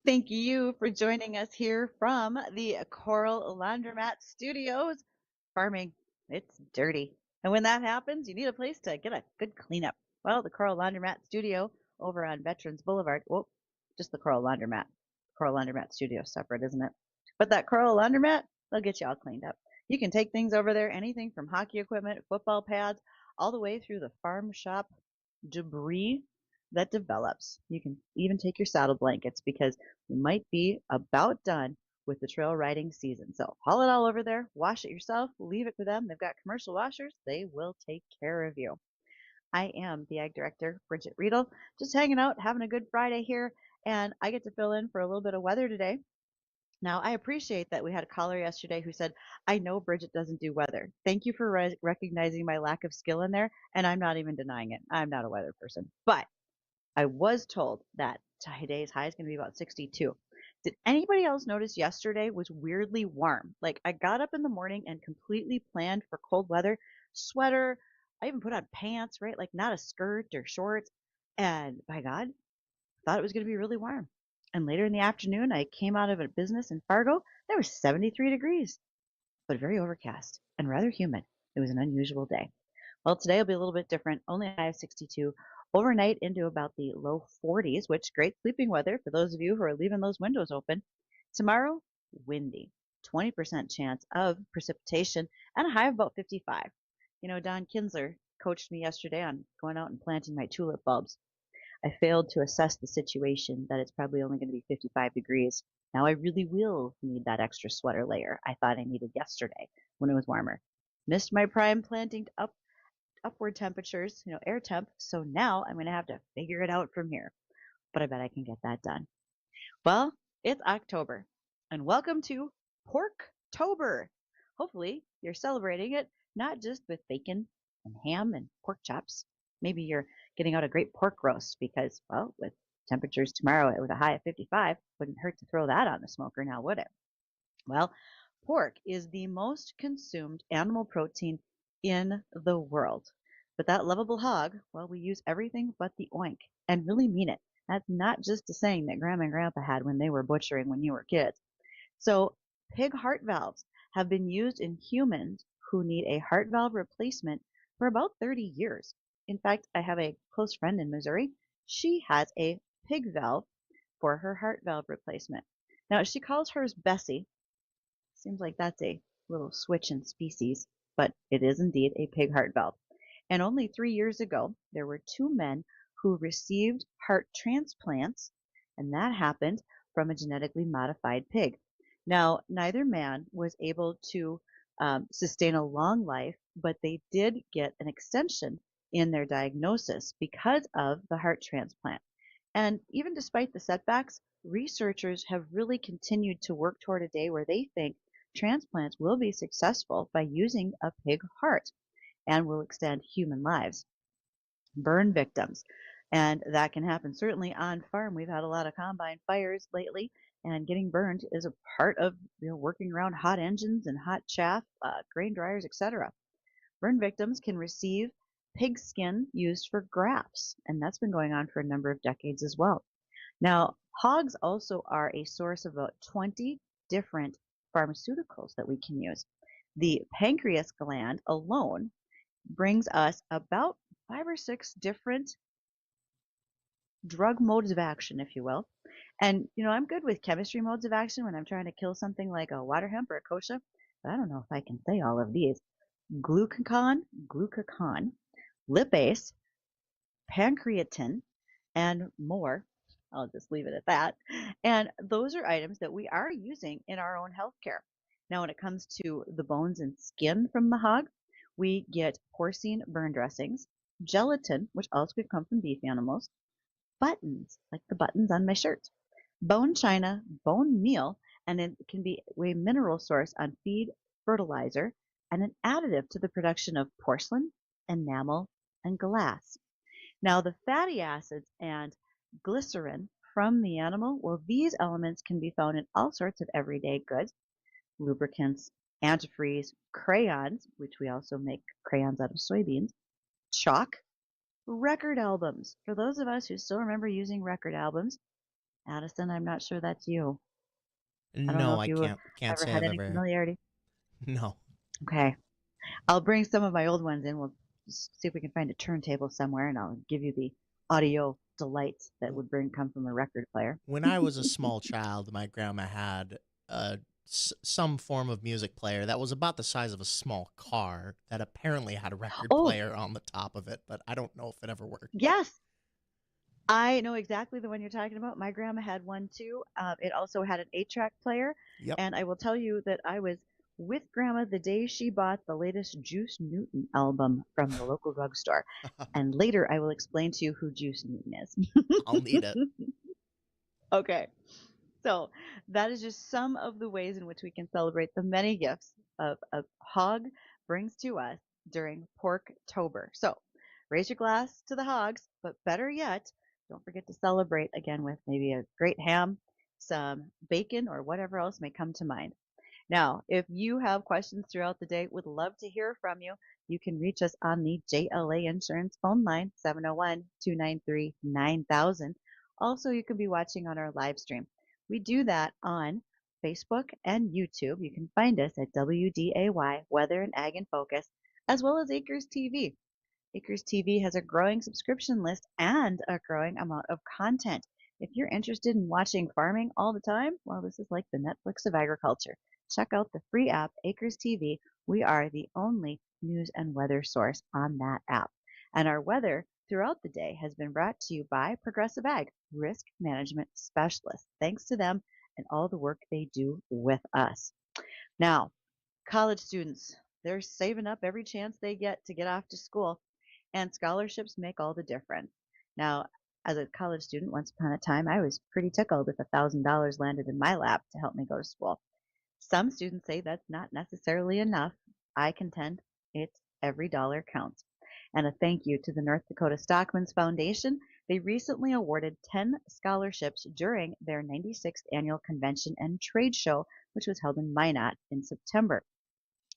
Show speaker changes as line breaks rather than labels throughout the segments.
Thank you for joining us here from the Coral Laundromat Studios. Farming, it's dirty. And when that happens, you need a place to get a good cleanup. Well, the Coral Laundromat Studio over on Veterans Boulevard. Well, just the Coral Laundromat. Coral Laundromat Studio is separate, isn't it? But that Coral Laundromat, they'll get you all cleaned up. You can take things over there, anything from hockey equipment, football pads, all the way through the farm shop debris that develops. You can even take your saddle blankets because we might be about done with the trail riding season. So haul it all over there, wash it yourself, leave it to them. They've got commercial washers. They will take care of you. I am the Ag Director, Bridgette Readel, just hanging out, having a good Friday here, and I get to fill in for a little bit of weather today. Now, I appreciate that we had a caller yesterday who said, I know Bridgette doesn't do weather. Thank you for recognizing my lack of skill in there, and I'm not even denying it. I'm not a weather person. But I was told that today's high is going to be about 62. Did anybody else notice yesterday was weirdly warm? Like I got up in the morning and completely planned for cold weather, sweater. I even put on pants, right? Like not a skirt or shorts. And by God, thought it was going to be really warm. And later in the afternoon, I came out of a business in Fargo. There was 73 degrees, but very overcast and rather humid. It was an unusual day. Well, today will be a little bit different. Only a high of 62. Overnight into about the low 40s, which great sleeping weather for those of you who are leaving those windows open. Tomorrow, windy. 20% chance of precipitation and a high of about 55. You know, Don Kinsler coached me yesterday on going out and planting my tulip bulbs. I failed to assess the situation that it's probably only going to be 55 degrees. Now I really will need that extra sweater layer I thought I needed yesterday when it was warmer. Missed my prime planting upward temperatures, air temp. So now I'm going to have to figure it out from here. But I bet I can get that done. Well, it's October, and welcome to Porktober. Hopefully, you're celebrating it not just with bacon and ham and pork chops. Maybe you're getting out a great pork roast because, well, with temperatures tomorrow with a high of 55, wouldn't hurt to throw that on the smoker now, would it? Well, pork is the most consumed animal protein in the world. But that lovable hog, well, we use everything but the oink and really mean it. That's not just a saying that grandma and grandpa had when they were butchering when you were kids. So pig heart valves have been used in humans who need a heart valve replacement for about 30 years. In fact, I have a close friend in Missouri. She has a pig valve for her heart valve replacement. Now, she calls hers Bessie. Seems like that's a little switch in species, but it is indeed a pig heart valve. And only 3 years ago, there were two men who received heart transplants, and that happened from a genetically modified pig. Now, neither man was able to sustain a long life, but they did get an extension in their diagnosis because of the heart transplant. And even despite the setbacks, researchers have really continued to work toward a day where they think transplants will be successful by using a pig heart and will extend human lives. Burn victims. And that can happen certainly on farm. We've had a lot of combine fires lately, and getting burned is a part of working around hot engines and hot chaff, grain dryers, etc. Burn victims can receive pig skin used for grafts, and that's been going on for a number of decades as well. Now, hogs also are a source of about 20 different pharmaceuticals that we can use. The pancreas gland alone brings us about 5 or 6 different drug modes of action, if you will. And, I'm good with chemistry modes of action when I'm trying to kill something like a water hemp or a kochia, but I don't know if I can say all of these. Glucagon, lipase, pancreatin, and more. I'll just leave it at that. And those are items that we are using in our own healthcare. Now, when it comes to the bones and skin from the hog, we get porcine burn dressings, gelatin, which also could come from beef animals, buttons, like the buttons on my shirt, bone china, bone meal, and it can be a mineral source on feed, fertilizer, and an additive to the production of porcelain, enamel, and glass. Now, the fatty acids and glycerin from the animal, well, these elements can be found in all sorts of everyday goods, lubricants, antifreeze, crayons, which we also make crayons out of soybeans, chalk, record albums. For those of us who still remember using record albums, Addison, I'm not sure that's you. I don't know
No,
if
I
you
can't
ever
say
had
I've
any
ever.
familiarity.
No.
Okay. I'll bring some of my old ones in. We'll see if we can find a turntable somewhere, and I'll give you the audio delights that would come from a record player.
When I was a small child, my grandma had some form of music player that was about the size of a small car that apparently had a record
Oh,
player on the top of it, but I don't know if it ever worked.
yes. I know exactly the one you're talking about. My grandma had one too. It also had an 8-track player.
Yep.
And I will tell you that I was with grandma the day she bought the latest Juice Newton album from the local drugstore. And later I will explain to you who Juice Newton is.
I'll need it.
Okay. So that is just some of the ways in which we can celebrate the many gifts of a hog brings to us during Porktober. So raise your glass to the hogs, but better yet, don't forget to celebrate again with maybe a great ham, some bacon, or whatever else may come to mind. Now, if you have questions throughout the day, would love to hear from you. You can reach us on the JLA Insurance phone line, 701-293-9000. Also, you can be watching on our live stream. We do that on Facebook and YouTube. You can find us at WDAY, Weather and Ag in Focus, as well as Acres TV. Acres TV has a growing subscription list and a growing amount of content. If you're interested in watching farming all the time, well, this is like the Netflix of agriculture. Check out the free app, Acres TV. We are the only news and weather source on that app. And our weather throughout the day has been brought to you by Progressive Ag, risk management specialists. Thanks to them and all the work they do with us. Now, college students, they're saving up every chance they get to get off to school, and scholarships make all the difference. Now, as a college student, once upon a time, I was pretty tickled if $1,000 landed in my lap to help me go to school. Some students say that's not necessarily enough. I contend it's every dollar counts. And a thank you to the North Dakota Stockman's Foundation. They recently awarded 10 scholarships during their 96th annual convention and trade show, which was held in Minot in September.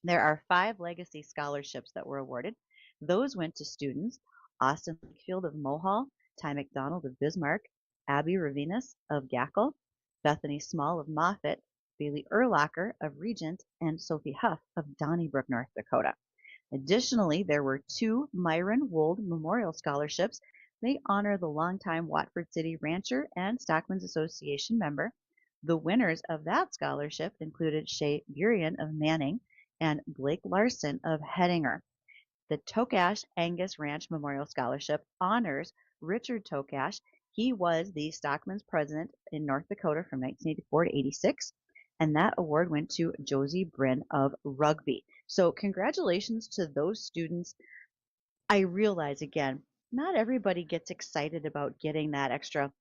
There are 5 legacy scholarships that were awarded. Those went to students Austin Lakefield of Mohall, Ty McDonald of Bismarck, Abby Ravinus of Gackle, Bethany Small of Moffett, Bailey Erlacher of Regent, and Sophie Huff of Donnybrook, North Dakota. Additionally, there were 2 Myron Wold Memorial Scholarships. They honor the longtime Watford City rancher and Stockmen's Association member. The winners of that scholarship included Shay Burian of Manning and Blake Larson of Hettinger. The Tokash Angus Ranch Memorial Scholarship honors Richard Tokash. He was the Stockman's president in North Dakota from 1984 to 86, and that award went to Josie Bryn of Rugby. So congratulations to those students. I realize again, not everybody gets excited about getting that extra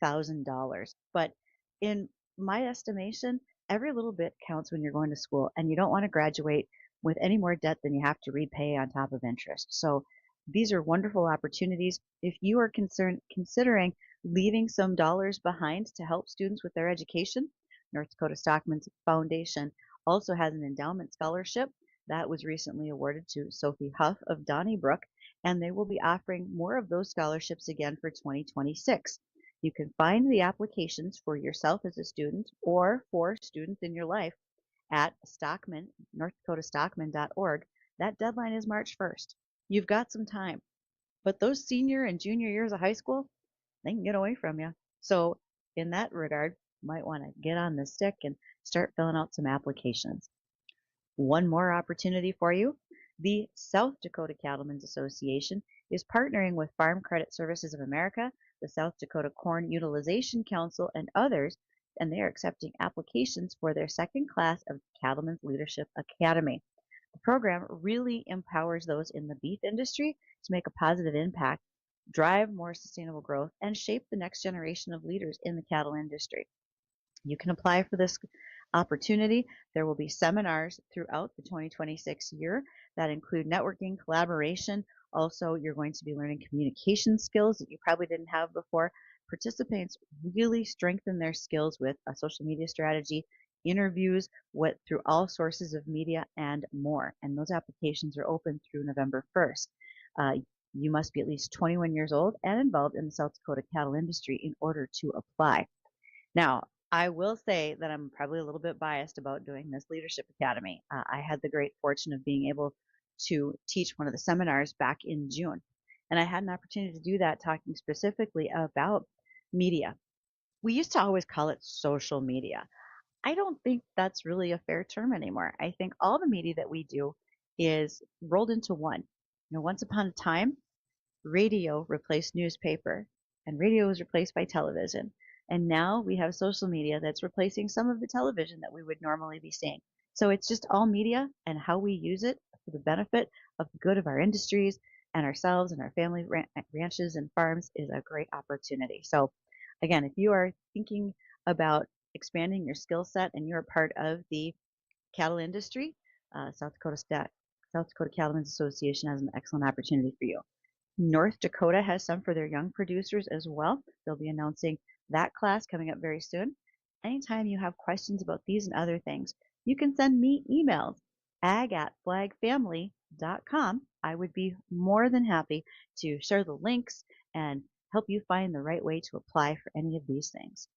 $1,000, but in my estimation, every little bit counts when you're going to school, and you don't want to graduate with any more debt than you have to repay on top of interest. So these are wonderful opportunities. If you are considering leaving some dollars behind to help students with their education, North Dakota Stockman's Foundation also has an endowment scholarship that was recently awarded to Sophie Huff of Donnybrook, and they will be offering more of those scholarships again for 2026. You can find the applications for yourself as a student or for students in your life at Stockman, NorthDakotaStockman.org. That deadline is March 1st. You've got some time. But those senior and junior years of high school, they can get away from you. So, in that regard, you might want to get on the stick and start filling out some applications. One more opportunity for you. The South Dakota Cattlemen's Association is partnering with Farm Credit Services of America, the South Dakota Corn Utilization Council, and others, and they are accepting applications for their second class of Cattlemen's Leadership Academy. The program really empowers those in the beef industry to make a positive impact, drive more sustainable growth, and shape the next generation of leaders in the cattle industry. You can apply for this opportunity. There will be seminars throughout the 2026 year that include networking, collaboration. Also, you're going to be learning communication skills that you probably didn't have before. Participants really strengthen their skills with a social media strategy, interviews, what through all sources of media, and more. And those applications are open through November 1st. You must be at least 21 years old and involved in the South Dakota cattle industry in order to apply. Now, I will say that I'm probably a little bit biased about doing this leadership academy. I had the great fortune of being able to teach one of the seminars back in June, and I had an opportunity to do that talking specifically about media. We used to always call it social media. I don't think that's really a fair term anymore. I think all the media that we do is rolled into one. Once upon a time, radio replaced newspaper and radio was replaced by television. And now we have social media that's replacing some of the television that we would normally be seeing. So it's just all media and how we use it for the benefit of the good of our industries and ourselves and our family ranches and farms is a great opportunity. So again, if you are thinking about expanding your skill set and you're a part of the cattle industry, South Dakota Cattlemen's Association has an excellent opportunity for you. North Dakota has some for their young producers as well. They'll be announcing that class coming up very soon. Anytime you have questions about these and other things, you can send me emails, ag@flagfamily.com. I would be more than happy to share the links and help you find the right way to apply for any of these things.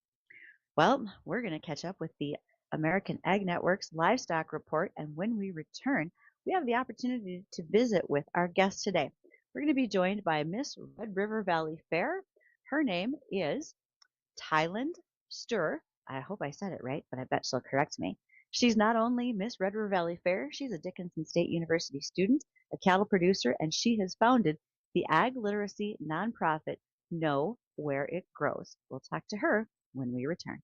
Well, we're going to catch up with the American Ag Network's livestock report, and when we return, we have the opportunity to visit with our guest today. We're going to be joined by Miss Red River Valley Fair. Her name is Taylynd Stuhr. I hope I said it right, but I bet she'll correct me. She's not only Miss Red River Valley Fair, she's a Dickinson State University student, a cattle producer, and she has founded the ag literacy nonprofit Know Where It Grows. We'll talk to her when we return.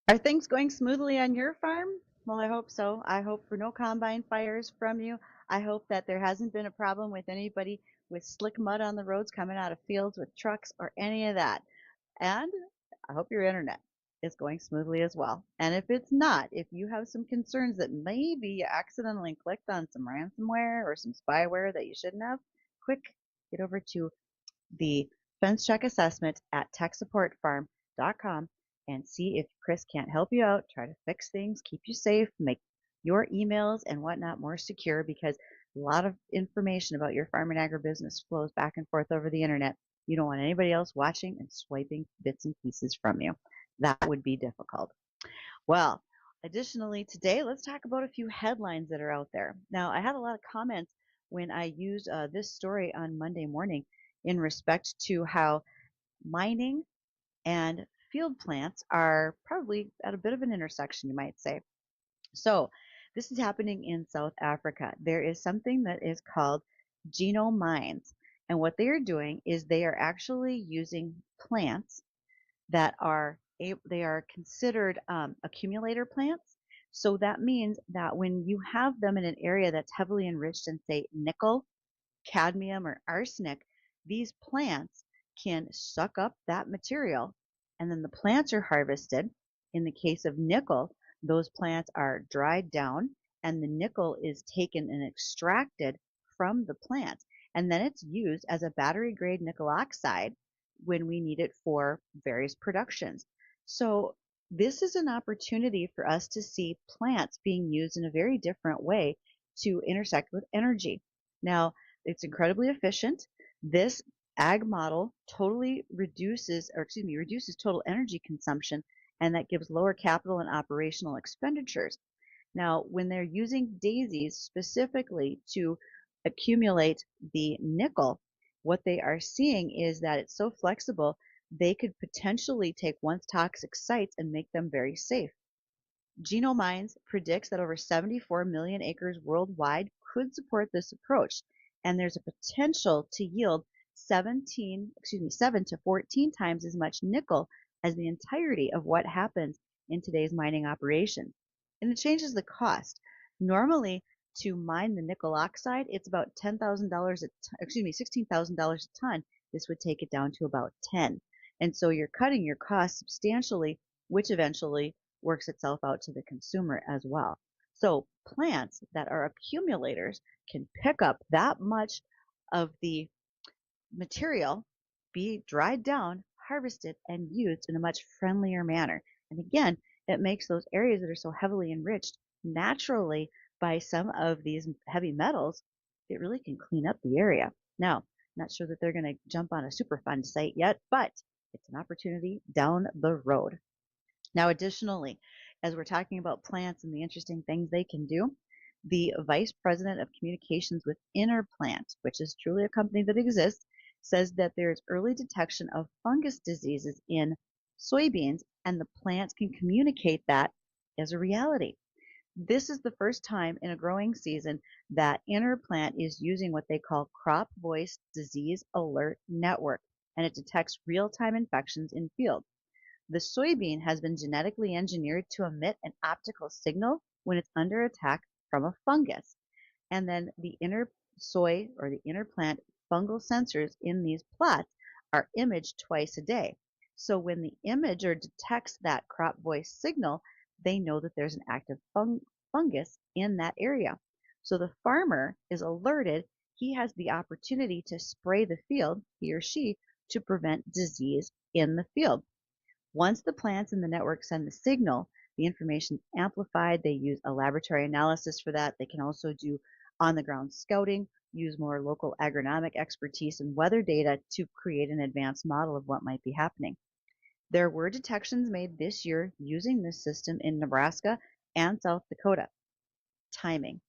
Are things going smoothly on your farm? Well, I hope so. I hope for no combine fires from you. I hope that there hasn't been a problem with anybody with slick mud on the roads coming out of fields with trucks or any of that. And I hope your internet is going smoothly as well. And if it's not, if you have some concerns that maybe you accidentally clicked on some ransomware or some spyware that you shouldn't have, quick, get over to the fence check assessment at techsupportfarm.com and see if Chris can't help you out, try to fix things, keep you safe, make your emails and whatnot more secure because a lot of information about your farm and agribusiness flows back and forth over the internet. You don't want anybody else watching and swiping bits and pieces from you. That would be difficult. Well, additionally, today let's talk about a few headlines that are out there. Now, I had a lot of comments when I used this story on Monday morning in respect to how mining and field plants are probably at a bit of an intersection, you might say. So, this is happening in South Africa. There is something that is called genome mines. And what they are doing is they are actually using plants that are they are considered accumulator plants. So that means that when you have them in an area that's heavily enriched in, say, nickel, cadmium, or arsenic, these plants can suck up that material and then the plants are harvested. In the case of nickel, those plants are dried down and the nickel is taken and extracted from the plant. And then it's used as a battery grade nickel oxide when we need it for various productions. So this is an opportunity for us to see plants being used in a very different way to intersect with energy. Now, it's incredibly efficient. This ag model totally reduces total energy consumption, and that gives lower capital and operational expenditures. Now, when they're using daisies specifically to accumulate the nickel, what they are seeing is that it's so flexible, they could potentially take once toxic sites and make them very safe. Genomines predicts that over 74 million acres worldwide could support this approach, and there's a potential to yield 7 to 14 times as much nickel as the entirety of what happens in today's mining operation. And it changes the cost. Normally, to mine the nickel oxide, it's about $10,000 $16,000 a ton. This would take it down to about 10. And so you're cutting your costs substantially, which eventually works itself out to the consumer as well. So plants that are accumulators can pick up that much of the material, be dried down, harvested, and used in a much friendlier manner. And again, it makes those areas that are so heavily enriched naturally by some of these heavy metals, it really can clean up the area. Now, not sure that they're going to jump on a Superfund site yet, but it's an opportunity down the road. Now, additionally, as we're talking about plants and the interesting things they can do, the Vice President of Communications with Interplant, which is truly a company that exists, says that there is early detection of fungus diseases in soybeans and the plants can communicate that as a reality. This is the first time in a growing season that Interplant is using what they call Crop Voice Disease Alert Network, and it detects real-time infections in fields. The soybean has been genetically engineered to emit an optical signal when it's under attack from a fungus. And then the inner soy or the inner plant fungal sensors in these plots are imaged twice a day. So when the imager detects that crop voice signal, they know that there's an active fungus in that area. So the farmer is alerted. He has the opportunity to spray the field, he or she, to prevent disease in the field. Once the plants in the network send the signal, the information is amplified. They use a laboratory analysis for that. They can also do on-the-ground scouting, use more local agronomic expertise and weather data to create an advanced model of what might be happening. There were detections made this year using this system in Nebraska and South Dakota. Timing,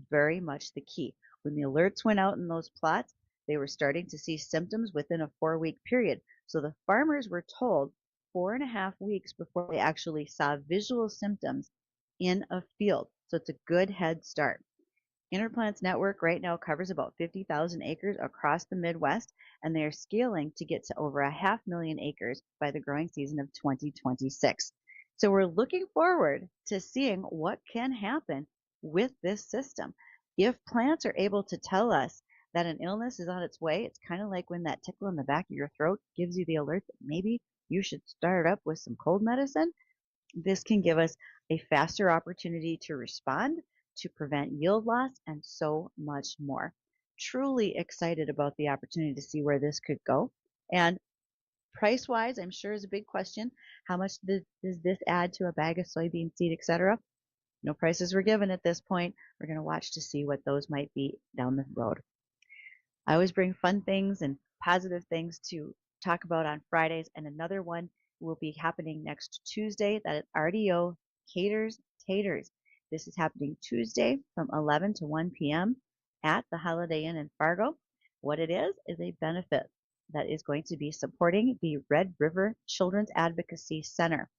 very much the key. When the alerts went out in those plots, they were starting to see symptoms within a 4-week period. So the farmers were told 4.5 weeks before they actually saw visual symptoms in a field. So it's a good head start. Interplant's network right now covers about 50,000 acres across the Midwest, and they are scaling to get to over 500,000 acres by the growing season of 2026. So we're looking forward to seeing what can happen with this system. If plants are able to tell us that an illness is on its way, it's kind of like when that tickle in the back of your throat gives you the alert that maybe you should start up with some cold medicine. This can give us a faster opportunity to respond, to prevent yield loss, and so much more. Truly excited about the opportunity to see where this could go. And price wise, I'm sure is a big question. How much does this add to a bag of soybean seed, etc.? No prices were given at this point. We're going to watch to see what those might be down the road. I always bring fun things and positive things to talk about on Fridays, and another one will be happening next Tuesday. That is RDO Caters Taters. This is happening Tuesday from 11 to 1 p.m. at the Holiday Inn in Fargo. What it is a benefit that is going to be supporting the Red River Children's Advocacy Center.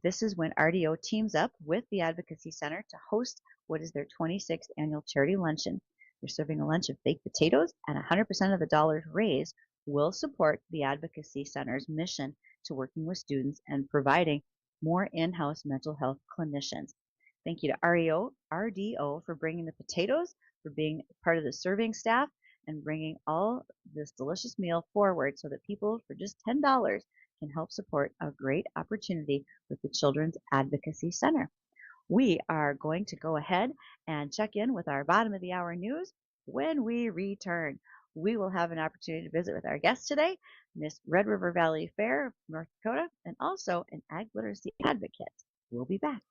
This is when RDO teams up with the Advocacy Center to host what is their 26th annual charity luncheon. They're serving a lunch of baked potatoes, and 100% of the dollars raised will support the Advocacy Center's mission to working with students and providing more in-house mental health clinicians. Thank you to RDO for bringing the potatoes, for being part of the serving staff, and bringing all this delicious meal forward so that people, for just $10, can help support a great opportunity with the Children's Advocacy Center. We are going to go ahead and check in with our bottom of the hour news. When we return, we will have an opportunity to visit with our guest today, Miss Red River Valley Fair of North Dakota, and also an ag literacy advocate. We'll be back.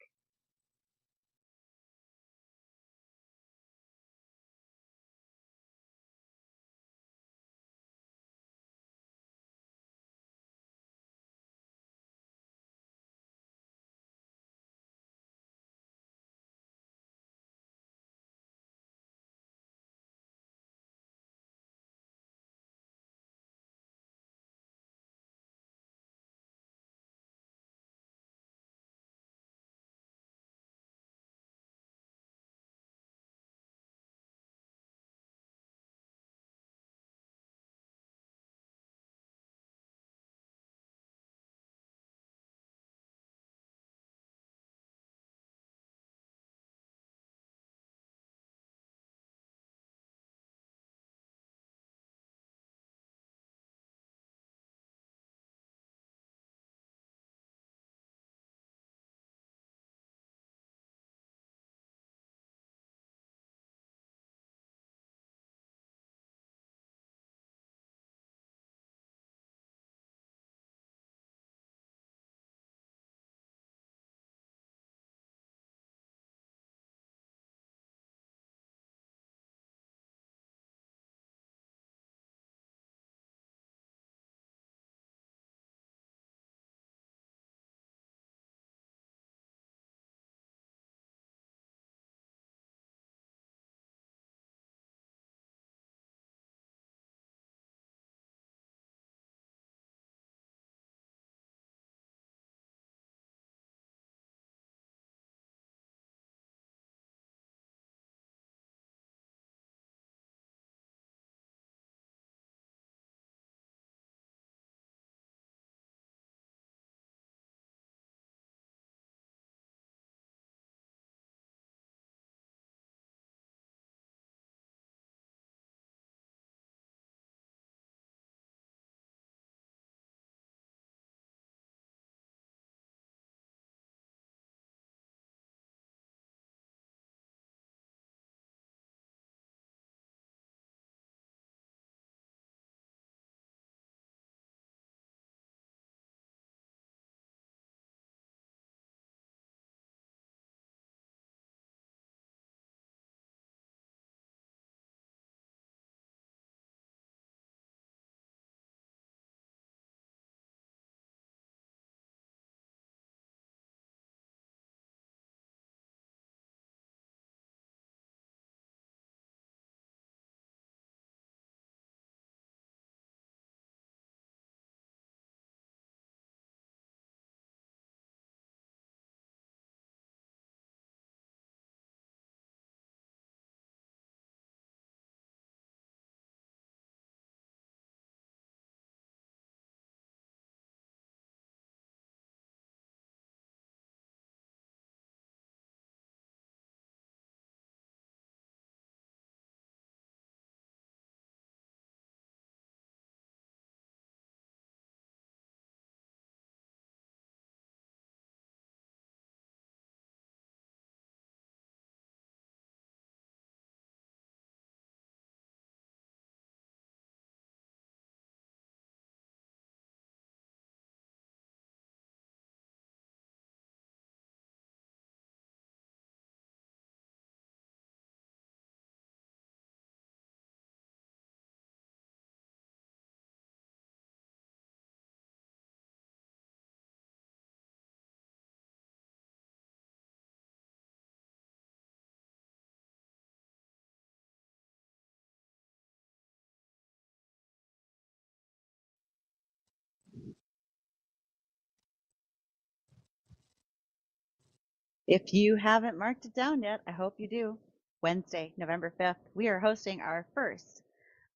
If you haven't marked it down yet, I hope you do. Wednesday, November 5th, we are hosting our first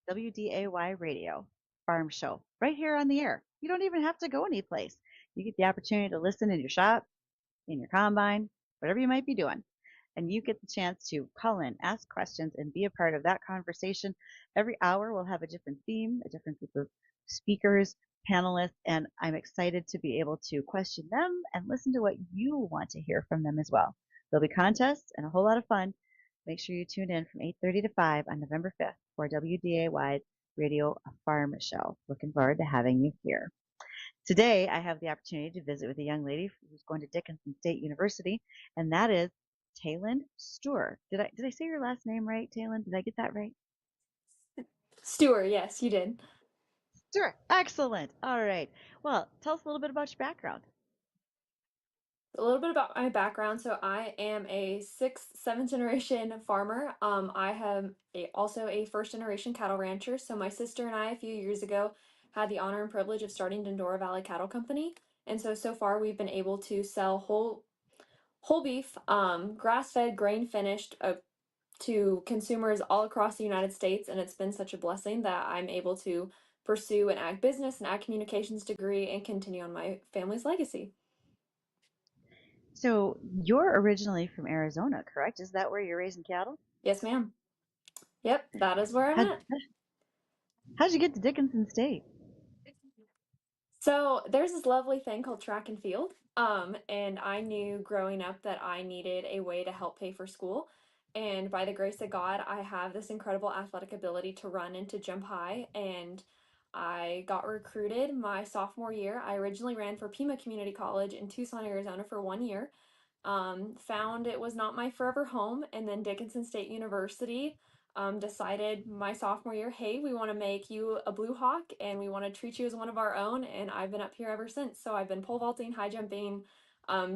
WDAY radio farm show right here on the air. You don't even have to go anyplace. You get the opportunity to listen in your shop, in your combine, whatever you might be doing. And you get the chance to call in, ask questions, and be a part of that conversation. Every hour we'll have a different theme, a different group of speakers, panelists, and I'm excited to be able to question them and listen to what you want to hear from them as well. There'll be contests and a whole lot of fun. Make sure you tune in from 8:30 to 5 on November 5th for WDAY Radio Farm Show. Looking forward to having you here. Today, I have the opportunity to visit with a young lady who's going to Dickinson State University, and that is Taylynd Stuhr. Did I say your last name right, Taylynd? Did I get that right?
Stuhr, yes, you did.
Stuhr. Excellent. All right. Well, tell us a little bit about your background.
A little bit about my background. So I am a sixth, seventh generation farmer. I have also a first generation cattle rancher. So my sister and I, a few years ago, had the honor and privilege of starting Dendora Valley Cattle Company. And so far we've been able to sell whole beef, grass fed, grain finished, to consumers all across the United States, and it's been such a blessing that I'm able to pursue an ag business and ag communications degree and continue on my family's legacy.
So you're originally from Arizona, correct? Is that where you're raising cattle?
Yes, ma'am. Yep, that is where I'm
How'd,
at.
how'd you get to Dickinson State?
So there's this lovely thing called track and field. And I knew growing up that I needed a way to help pay for school. And by the grace of God, I have this incredible athletic ability to run and to jump high. And I got recruited my sophomore year. I originally ran for Pima Community College in Tucson, Arizona for 1 year. Found it was not my forever home, and then Dickinson State University decided my sophomore year, hey, we want to make you a Blue Hawk and we want to treat you as one of our own. And I've been up here ever since. So I've been pole vaulting, high jumping,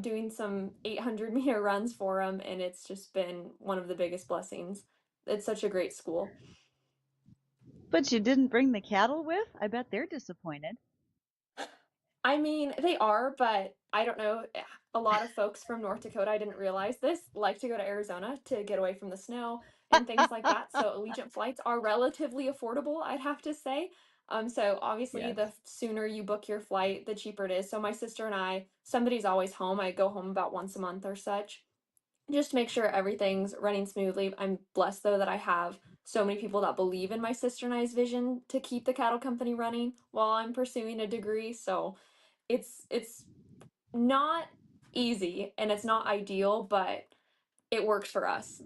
doing some 800-meter runs for them, and it's just been one of the biggest blessings. It's such a great school.
But you didn't bring the cattle with? I bet they're disappointed.
I mean, they are, but I don't know. A lot of folks from North Dakota, I didn't realize this, like to go to Arizona to get away from the snow and things like that. So Allegiant flights are relatively affordable, I'd have to say. So obviously,
Yes.
the sooner you book your flight, the cheaper it is. So my sister and I, somebody's always home. I go home about once a month or such, just to make sure everything's running smoothly. I'm blessed though that I have so many people that believe in my sister and I's vision to keep the cattle company running while I'm pursuing a degree. So it's not easy and it's not ideal, but it works for us.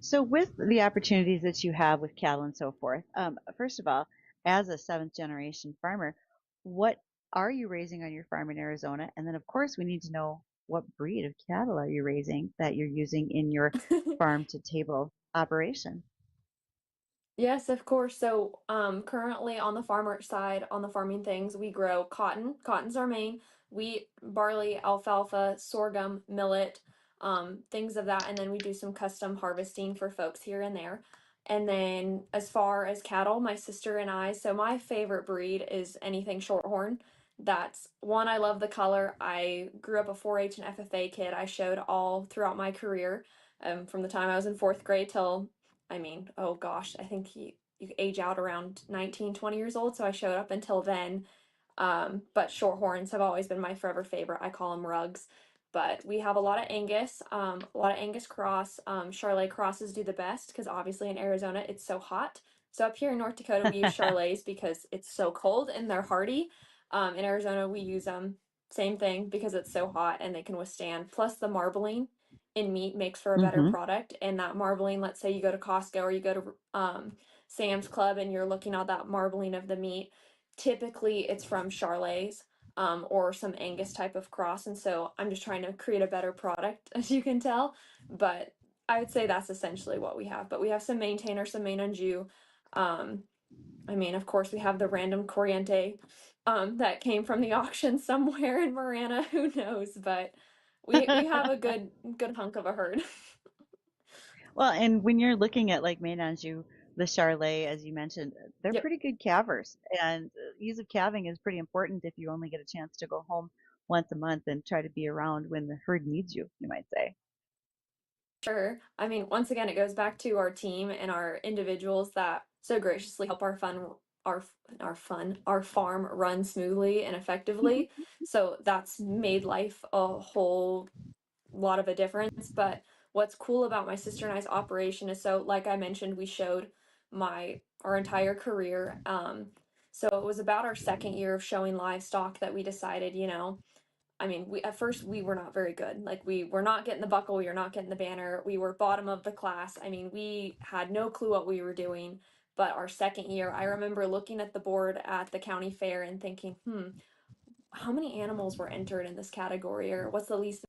So, with the opportunities that you have with cattle and so forth, first of all, as a seventh generation farmer, what are you raising on your farm in Arizona? And then, of course, we need to know what breed of cattle are you raising that you're using in your farm to table operation?
Yes, of course. So, currently on the farmer side, on the farming things, we grow cotton. Cotton's our main. Wheat, barley, alfalfa, sorghum, millet, things of that. And then we do some custom harvesting for folks here and there. And then as far as cattle, my sister and I, so my favorite breed is anything shorthorn. That's one, I love the color. I grew up a 4-H and FFA kid. I showed all throughout my career, from the time I was in fourth grade till I mean, oh gosh, I think you age out around 19, 20 years old. So I showed up until then. But shorthorns have always been my forever favorite. I call them rugs. But we have a lot of Angus, a lot of Angus cross. Charolais crosses do the best because obviously in Arizona it's so hot. So up here in North Dakota we use Charolais because it's so cold and they're hardy. In Arizona we use them, same thing, because it's so hot and they can withstand. Plus the marbling in meat makes for a better
Mm-hmm.
product. And that marbling, let's say you go to Costco or you go to Sam's Club and you're looking at that marbling of the meat, typically it's from Charolais, or some Angus type of cross. And so I'm just trying to create a better product, as you can tell. But I would say that's essentially what we have. But we have some maintainer, some main Anjou. I mean, of course, we have the random Corriente that came from the auction somewhere in Marana. Who knows? But we have a good hunk of a herd.
Well, and when you're looking at like Maine Anjou, the Charlet, as you mentioned, they're
Yep.
pretty good calvers, and ease of calving is pretty important if you only get a chance to go home once a month and try to be around when the herd needs you, you might say.
Sure. I mean, once again, it goes back to our team and our individuals that so graciously help our farm run smoothly and effectively. So that's made life a whole lot of a difference. But what's cool about my sister and I's operation is, so like I mentioned, we showed our entire career. So it was about our second year of showing livestock that we decided, I mean, we at first we were not very good. Like we were not getting the buckle, we were not getting the banner. We were bottom of the class. I mean, we had no clue what we were doing. But our second year, I remember looking at the board at the county fair and thinking, how many animals were entered in this category, or what's the least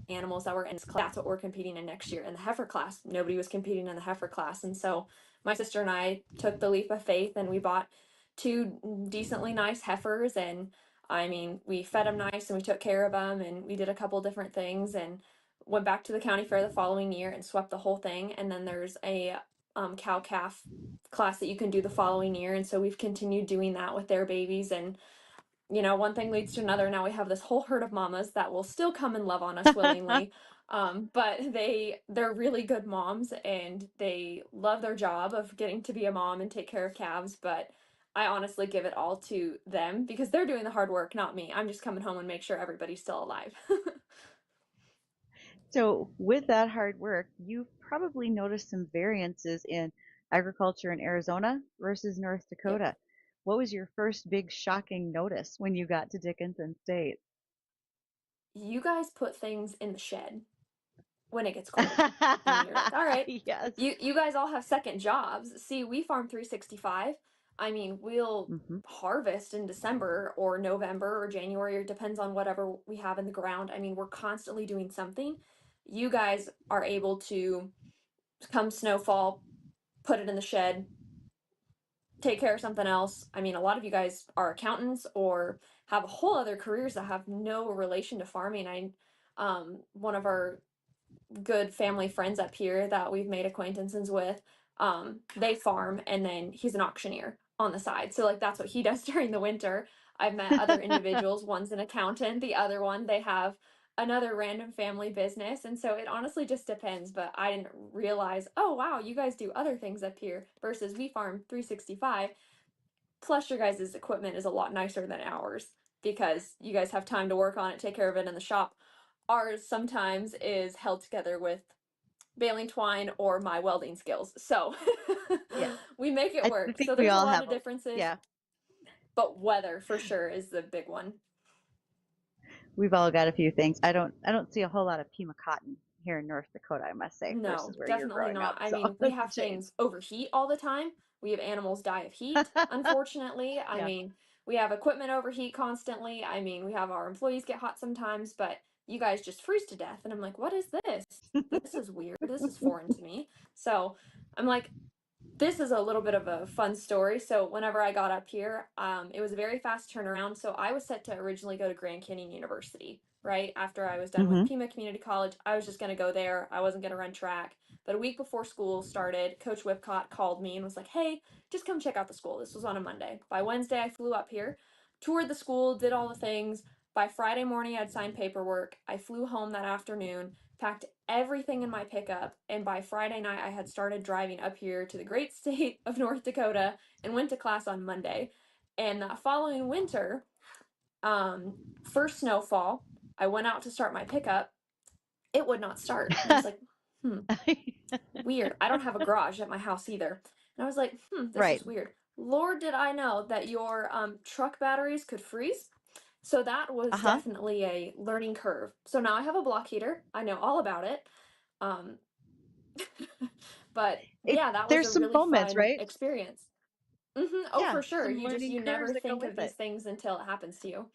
animals that were in this class? That's what we're competing in next year. In the heifer class, nobody was competing in the heifer class. And so my sister and I took the leap of faith and we bought two decently nice heifers. And I mean, we fed them nice and we took care of them and we did a couple different things and went back to the county fair the following year and swept the whole thing. And then there's a cow calf class that you can do the following year. And so we've continued doing that with their babies. And one thing leads to another. Now we have this whole herd of mamas that will still come and love on us willingly. But they're really good moms and they love their job of getting to be a mom and take care of calves. But I honestly give it all to them because they're doing the hard work, not me. I'm just coming home and make sure everybody's still alive.
So, with that hard work, you've probably noticed some variances in agriculture in Arizona versus North
Yep.
Dakota. What was your first big shocking notice when you got to Dickinson State?
You guys put things in the shed when it gets cold. And you're like, all right,
Yes.
you guys all have second jobs. See, we farm 365. I mean, we'll
Hmm.
harvest in December or November or January, or depends on whatever we have in the ground. I mean, we're constantly doing something. You guys are able to come snowfall, put it in the shed, take care of something else. I mean, a lot of you guys are accountants or have whole other careers that have no relation to farming. One of our good family friends up here that we've made acquaintances with, they farm and then he's an auctioneer on the side. So like that's what he does during the winter. I've met other individuals, one's an accountant, the other one they have another random family business. And so it honestly just depends, but I didn't realize, oh wow, you guys do other things up here versus we farm 365. Plus your guys' equipment is a lot nicer than ours because you guys have time to work on it, take care of it in the shop. Ours sometimes is held together with baling twine or my welding skills. So
Yeah.
we make it
I
work.
think
So
we
there's a
all
lot
have
of
a,
differences,
yeah,
but weather for sure is the big one.
we've all got a few things. I don't see a whole lot of Pima cotton here in North Dakota, I must say,
No,
versus where you're
definitely
growing
not.
up.
I
So
mean, we
that's a
have
change.
things overheat all the time. We have animals die of heat, unfortunately. I
Yeah.
mean, we have equipment overheat constantly. I mean, we have our employees get hot sometimes, but you guys just freeze to death. And I'm like, what is this? This is weird. This is foreign to me. So I'm like, this is a little bit of a fun story. So whenever I got up here, it was a very fast turnaround. So I was set to originally go to Grand Canyon University, right? After I was done with
Hmm.
Pima Community College, I was just going to go there. I wasn't going to run track. But a week before school started, Coach Whipcott called me and was like, hey, just come check out the school. This was on a Monday. By Wednesday, I flew up here, toured the school, did all the things. By Friday morning, I'd signed paperwork. I flew home that afternoon, packed everything in my pickup, and by Friday night I had started driving up here to the great state of North Dakota and went to class on Monday. And that following winter, first snowfall, I went out to start my pickup. It would not start. And I was like, weird. I don't have a garage at my house either. And I was like, this
Right.
is weird. Lord, did I know that your truck batteries could freeze? So that was
Uh-huh.
definitely a learning curve. So now I have a block heater. I know all about it. Um, but
It
yeah, that was
there's
a
some
really
moments,
fun
right?
experience. Oh,
Yeah,
for sure.
some learning
You
curves
never
that go
think
with
of these
it.
things until it happens to you.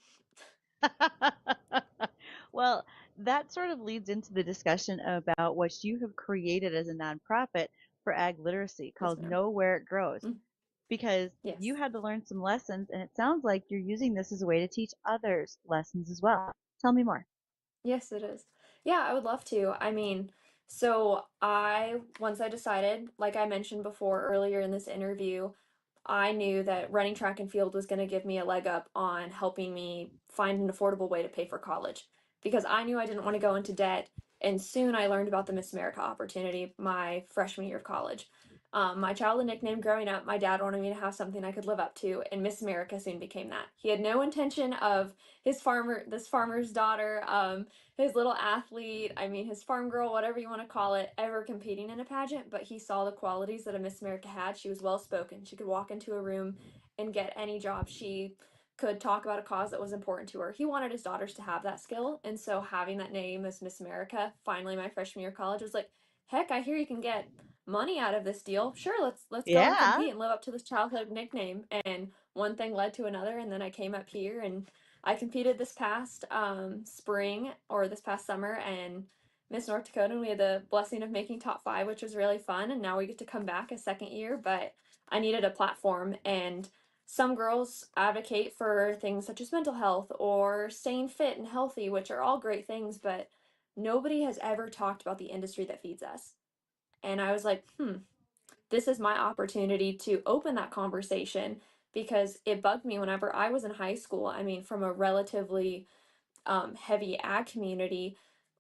Well, that sort of leads into the discussion about what you have created as a nonprofit for ag literacy
Yes,
called
ma'am.
Know Where It Grows,
Mm,
because you
yes.
had to learn some lessons, and it sounds like you're using this as a way to teach others lessons as well. Tell me more.
Yes, it is. Yeah, I would love to. I mean, once I decided, like I mentioned before earlier in this interview, I knew that running track and field was going to give me a leg up on helping me find an affordable way to pay for college because I knew I didn't want to go into debt. And soon I learned about the Miss America opportunity my freshman year of college. My childhood nickname growing up, my dad wanted me to have something I could live up to, and Miss America soon became that. He had no intention of this farmer's daughter, his little athlete, I mean, his farm girl, whatever you want to call it, ever competing in a pageant, but he saw the qualities that a Miss America had. She was well spoken. She could walk into a room and get any job. She could talk about a cause that was important to her. He wanted his daughters to have that skill. And so having that name as Miss America, finally my freshman year of college was like, heck, I hear you can get money out of this deal. Sure, let's go and
Yeah.
compete and live up to this childhood nickname. And one thing led to another, and then I came up here and I competed this past spring or this past summer and Miss North Dakota, and we had the blessing of making top 5, which was really fun. And now we get to come back a second year, but I needed a platform. And some girls advocate for things such as mental health or staying fit and healthy, which are all great things, but nobody has ever talked about the industry that feeds us. And I was like, this is my opportunity to open that conversation because it bugged me whenever I was in high school. I mean, from a relatively heavy ag community,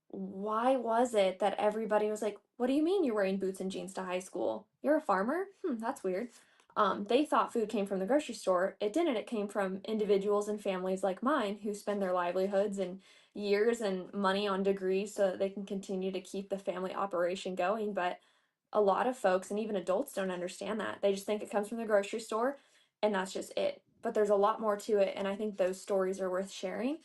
why was it that everybody was like, what do you mean you're wearing boots and jeans to high school? You're a farmer? That's weird. They thought food came from the grocery store. It didn't. It came from individuals and families like mine who spend their livelihoods and years and money on degrees so that they can continue to keep the family operation going. But a lot of folks and even adults don't understand that. They just think it comes from the grocery store and that's just it. But there's a lot more to it. And I think those stories are worth sharing.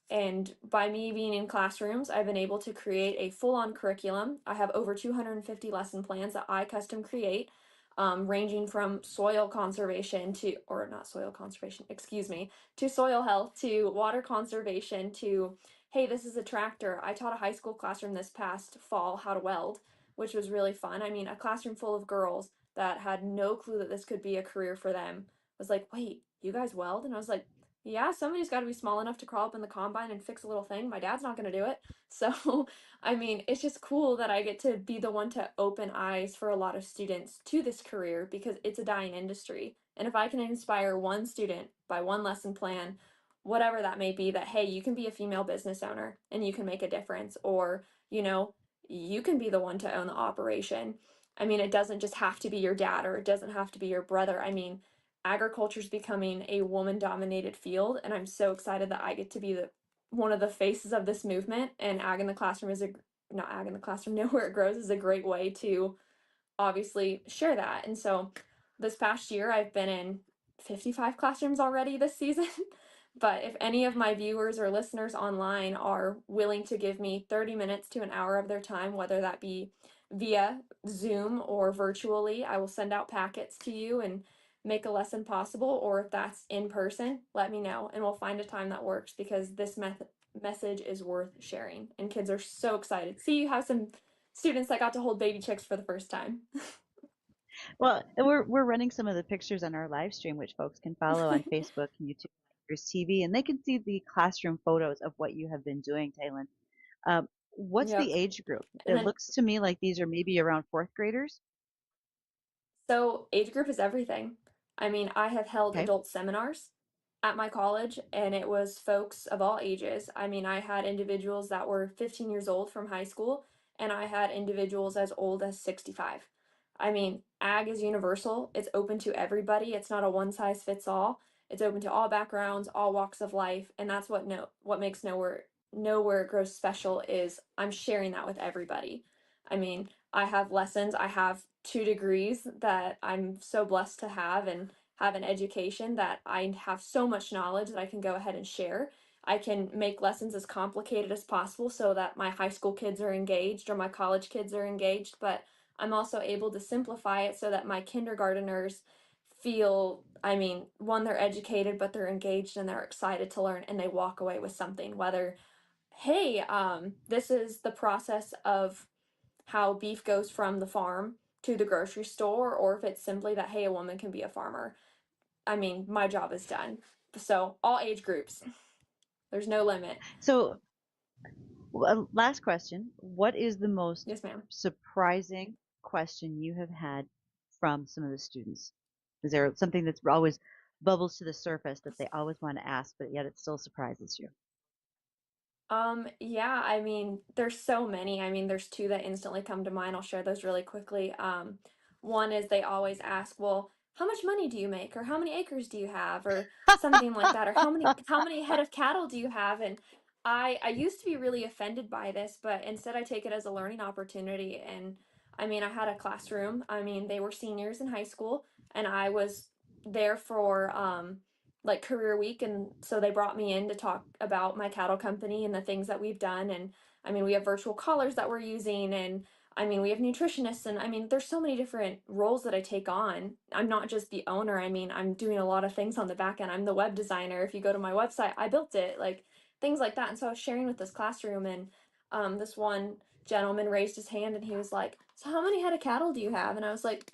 And by me being in classrooms, I've been able to create a full on curriculum. I have over 250 lesson plans that I custom create, ranging from soil conservation to, or not soil conservation, excuse me, to soil health, to water conservation, to, hey, this is a tractor. I taught a high school classroom this past fall how to weld, which was really fun. I mean, a classroom full of girls that had no clue that this could be a career for them was like, wait, you guys weld? And I was like, yeah, somebody's got to be small enough to crawl up in the combine and fix a little thing. My dad's not going to do it. So, I mean, it's just cool that I get to be the one to open eyes for a lot of students to this career because it's a dying industry. And if I can inspire one student by one lesson plan, whatever that may be, that, hey, you can be a female business owner and you can make a difference, or, you can be the one to own the operation. I mean, it doesn't just have to be your dad or it doesn't have to be your brother. I mean, agriculture is becoming a woman dominated field, and I'm so excited that I get to be the one of the faces of this movement. And ag in the classroom is a not ag in the classroom, know where it grows is a great way to obviously share that. And so this past year I've been in 55 classrooms already this season. But if any of my viewers or listeners online are willing to give me 30 minutes to an hour of their time, whether that be via Zoom or virtually, I will send out packets to you and make a lesson possible. Or if that's in person, let me know and we'll find a time that works because this message is worth sharing. And kids are so excited. See, you have some students that got to hold baby chicks for the first time.
Well, and we're running some of the pictures on our live stream, which folks can follow on Facebook and YouTube, There's TV, and they can see the classroom photos of what you have been doing, Taylynd. What's the
Yep.
age group?
And
It
then,
looks to me like these are maybe around fourth graders.
so age group is everything. I mean, I have held
Okay.
adult seminars at my college, and it was folks of all ages. I mean, I had individuals that were 15 years old from high school, and I had individuals as old as 65. I mean, ag is universal. It's open to everybody. It's not a one size fits all. It's open to all backgrounds, all walks of life, and that's what makes nowhere it grows special is I'm sharing that with everybody. I mean, I have lessons. I have 2 degrees that I'm so blessed to have and have an education that I have so much knowledge that I can go ahead and share. I can make lessons as complicated as possible so that my high school kids are engaged or my college kids are engaged, but I'm also able to simplify it so that my kindergarteners feel, I mean, one, they're educated, but they're engaged and they're excited to learn and they walk away with something, whether, hey, this is the process of how beef goes from the farm to the grocery store, or if it's simply that, hey, a woman can be a farmer. I mean, my job is done. So, all age groups, there's no limit.
So, last question. What is the most
Yes, ma'am.
surprising question you have had from some of the students Is there something that's always bubbles to the surface that they always want to ask, but yet it still surprises you?
Yeah, I mean, there's so many. I mean, there's two that instantly come to mind. I'll share those really quickly. One is they always ask, well, how much money do you make? Or how many acres do you have? Or something like that. Or how many head of cattle do you have? And I used to be really offended by this, but instead I take it as a learning opportunity. And I mean, I had a classroom. I mean, they were seniors in high school, and I was there for like career week, and so they brought me in to talk about my cattle company and the things that we've done. And I mean, we have virtual collars that we're using, and I mean, we have nutritionists, and I mean, there's so many different roles that I take on. I'm not just the owner. I mean, I'm doing a lot of things on the back end. I'm the web designer. If you go to my website, I built it, like things like that. And so I was sharing with this classroom, and this one gentleman raised his hand and he was like, so how many head of cattle do you have? And I was like,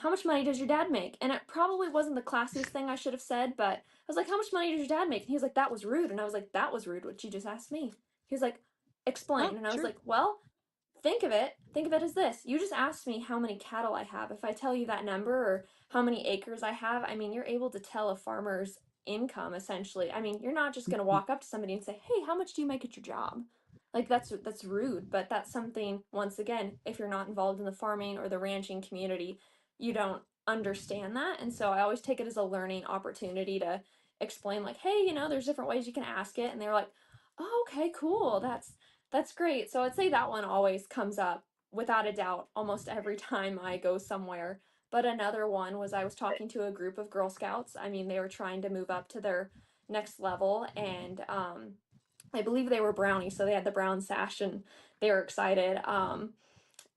how much money does your dad make? And it probably wasn't the classiest thing I should have said, but I was like, how much money does your dad make? And he was like, that was rude. And I was like, that was rude what you just asked me. He was like,
Oh,
explain. And I was
sure.
like, well, think of it as this. You just asked me how many cattle I have. If I tell you that number or how many acres I have, I mean, you're able to tell a farmer's income essentially. I mean, you're not just going to
Mhm.
walk up to somebody and say, "Hey, how much do you make at your job?" Like that's rude, but that's something once again, if you're not involved in the farming or the ranching community, you don't understand that. And so I always take it as a learning opportunity to explain like, "Hey, there's different ways you can ask it." And they're like, "Oh, okay, cool. That's great." So I'd say that one always comes up without a doubt almost every time I go somewhere. But another one was I was talking to a group of Girl Scouts. I mean, they were trying to move up to their next level, and I believe they were brownies, so they had the brown sash and they were excited.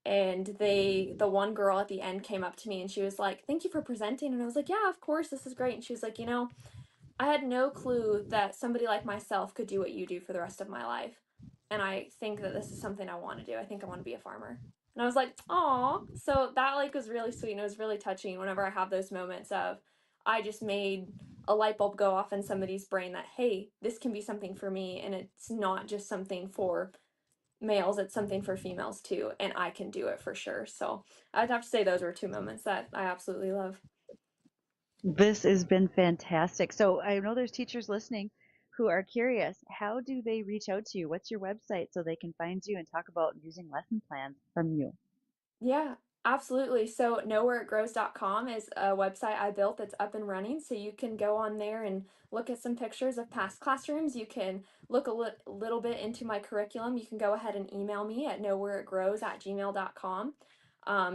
And the one girl at the end came up to me and she was like, "Thank you for presenting." And I was like, "Yeah, of course, this is great." And she was like, I had no clue that somebody like myself could do what you do for the rest of my life. And I think that this is something I want to do. I think I want to be a farmer." And I was like, "Aw." So that like was really sweet and it was really touching whenever I have those moments of I just made a light bulb go off in somebody's brain that, hey, this can be something for me and it's not just something for males, it's something for females too, and I can do it for sure. So I'd have to say those were two moments that I absolutely love.
This has been fantastic. So I know there's teachers listening who are curious. How do they reach out to you? What's your website so they can find you and talk about using lesson plans from you?
Yeah, absolutely. So knowwhereitgrows.com is a website I built that's up and running. So you can go on there and look at some pictures of past classrooms. You can look little bit into my curriculum. You can go ahead and email me at knowwhereitgrows@gmail.com.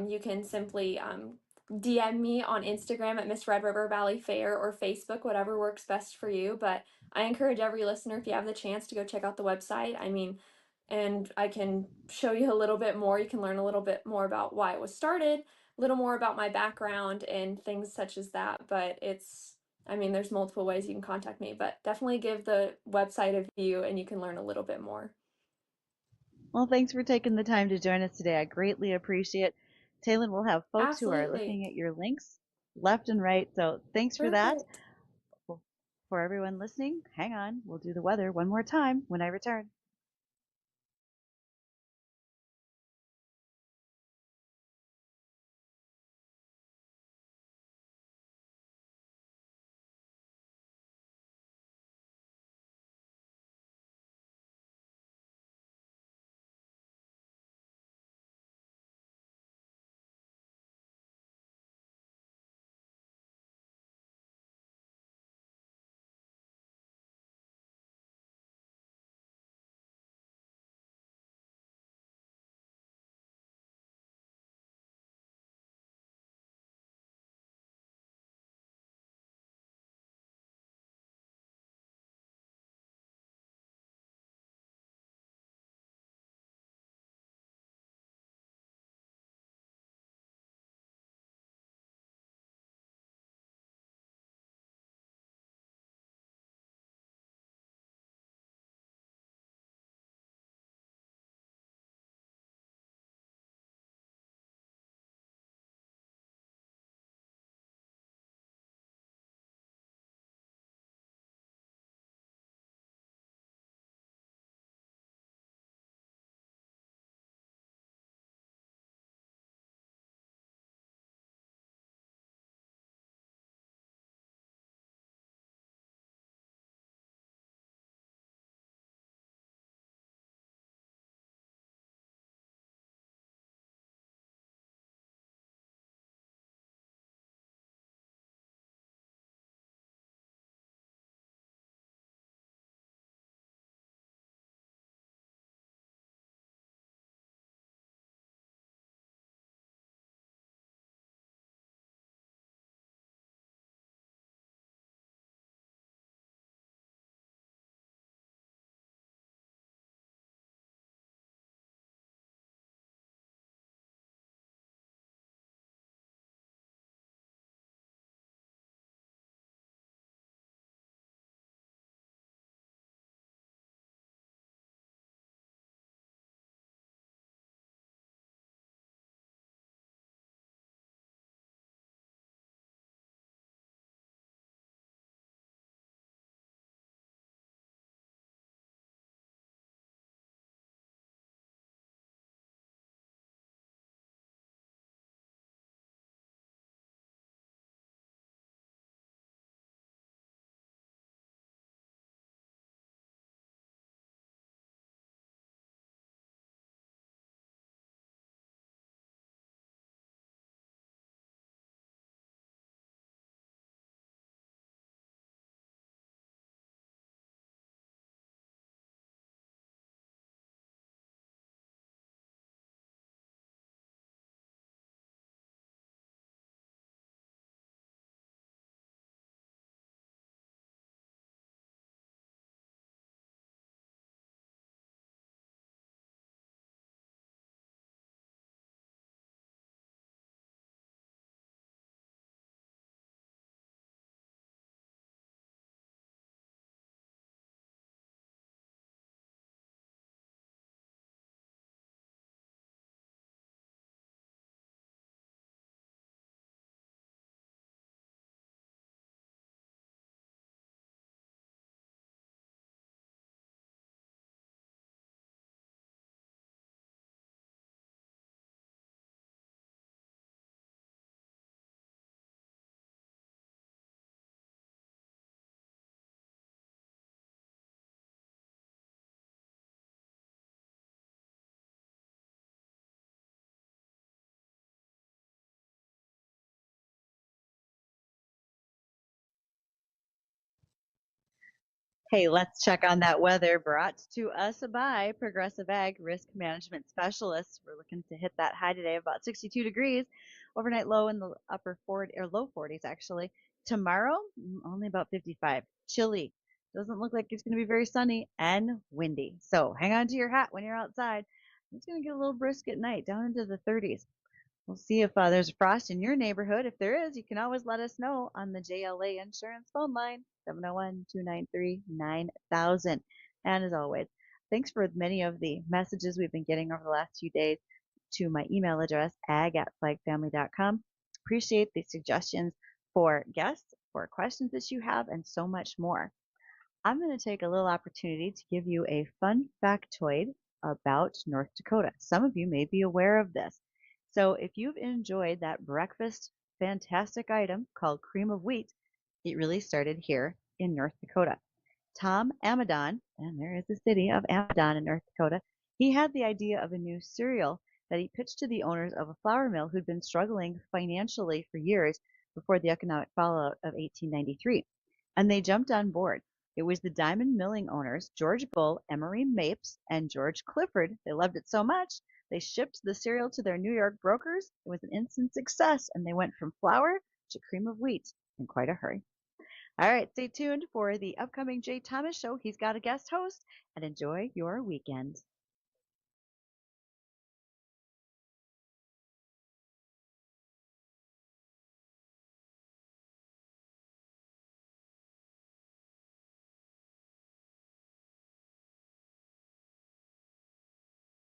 You can simply DM me on Instagram at Miss Red River Valley Fair or Facebook, whatever works best for you. But I encourage every listener, if you have the chance, to go check out the website. I mean, and I can show you a little bit more. You can learn a little bit more about why it was started, a little more about my background and things such as that. But I mean, there's multiple ways you can contact me, but definitely give the website a view and you can learn a little bit more.
Well, thanks for taking the time to join us today. I greatly appreciate it. Taylynd will have folks who are
Absolutely.
looking at your links left and right. So thanks for that.
Perfect.
For everyone listening, hang on. We'll do the weather one more time when I return. Hey, let's check on that weather brought to us by Progressive Ag Risk Management Specialists. We're looking to hit that high today of about 62 degrees. Overnight low in the upper 40 or low 40s actually. Tomorrow, only about 55. Chilly. Doesn't look like it's going to be very sunny and windy. So hang on to your hat when you're outside. It's going to get a little brisk at night, down into the 30s. We'll see if there's a frost in your neighborhood. If there is, you can always let us know on the JLA Insurance phone line, 701-293-9000. And as always, thanks for many of the messages we've been getting over the last few days to my email address, ag@flagfamily.com. Appreciate the suggestions for guests, for questions that you have, and so much more. I'm going to take a little opportunity to give you a fun factoid about North Dakota. Some of you may be aware of this. So if you've enjoyed that breakfast fantastic item called cream of wheat, it really started here in North Dakota. Tom Amadon, and there is the city of Amadon in North Dakota, he had the idea of a new cereal that he pitched to the owners of a flour mill who'd been struggling financially for years before the economic fallout of 1893. And they jumped on board. It was the diamond milling owners, George Bull, Emery Mapes, and George Clifford. They loved it so much, they shipped the cereal to their New York brokers. It was an instant success, and they went from flour to cream of wheat in quite a hurry. All right, stay tuned for the upcoming Jay Thomas Show. He's got a guest host, and enjoy your weekend.